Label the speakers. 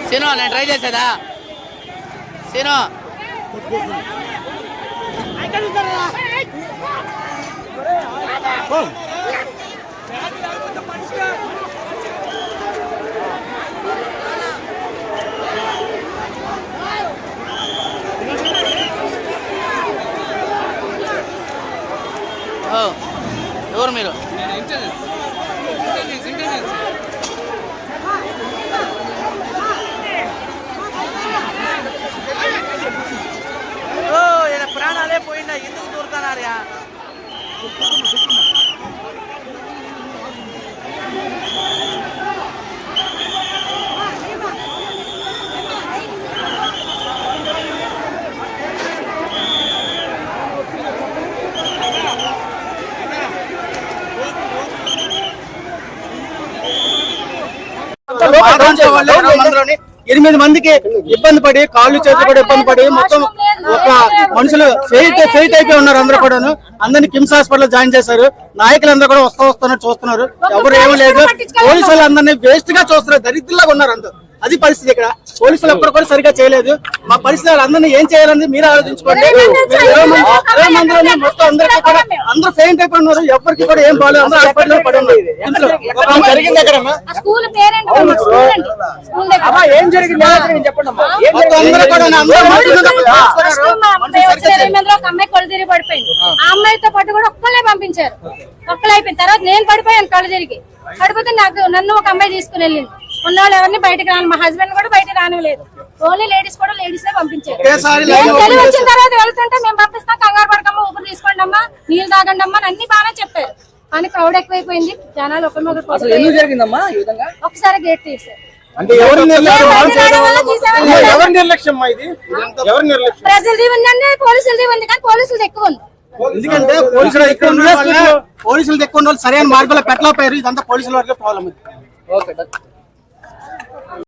Speaker 1: Scene నేను try చేసేదా scene ఎవరు మీరు ప్రాణాలే పోయిందా ఎందుకు దూరుతున్నారా
Speaker 2: ఎనిమిది మందికి ఇబ్బంది పడి కాళ్ళు చేతులు కూడా ఇబ్బంది పడి మొత్తం ఒక మనుషులు ఫెయిట్ అయిపోయి ఉన్నారు. అందరూ కూడా అందరినీ కిమ్స్ హాస్పిటల్ జాయిన్ చేశారు. నాయకులందరూ కూడా వస్తున్నారు చూస్తున్నారు. ఎవరు ఏమీ లేదు. పోలీసులు అందరినీ వేస్ట్ గా చూస్తున్నారు. దరిద్రులాగా ఉన్నారు అందరూ. అది పరిస్థితి. ఇక్కడ పోలీసులు ఎప్పుడు కూడా సరిగ్గా చేయలేదు. మా పరిస్థితి అందరినీ ఏం చేయాలని మీరు ఆలోచించుకోండి. మొత్తం అందరికీ కూడా అందరూ ఫెయింట్ అయిపోయి ఉన్నారు. ఎవరికి కూడా ఏం బాగాలేదు. అందరూ హాస్పిటల్ లో పడి ఉన్నారు. జరిగింది ఎక్కడ ఏం జరిగింది అందరూ కూడా
Speaker 3: అమ్మాయి కొలు తిరిగి పడిపోయింది. ఆ అమ్మాయితో పాటు కూడా ఒక్కలే పంపించారు. ఒక్కలు అయిపోయిన తర్వాత నేను పడిపోయాను. కళ్ళు తిరిగి పడిపోతే నన్ను ఒక అమ్మాయి తీసుకుని వెళ్ళింది. ఉన్నవాళ్ళు ఎవరిని బయటకు రాను. మా హస్బెండ్ కూడా బయటకు రానివ్వలేదు. ఓన్లీ లేడీస్ కూడా లేడీస్ పంపించారు. తెలివి వచ్చిన తర్వాత వెళ్తుంటే మేము పంపిస్తాం. కంగారు పడకమ్మా, ఊపిరి తీసుకోండి అమ్మా, నీళ్ళు తాగండి అమ్మా అన్ని బాగానే చెప్పారు. కానీ క్రౌడ్ ఎక్కువైపోయింది. జనాలు ఒకసారి గేట్ తీసారు. ప్రజలది ఉందండి, పోలీసులది ఉంది. కానీ పోలీసులది ఎక్కువ ఉంది.
Speaker 2: ఎందుకంటే పోలీసులు ఎక్కువ సరైన మార్గంలో పెట్టలేకపోయారు. ఇదంతా పోలీసుల వరకే ప్రాబ్లం.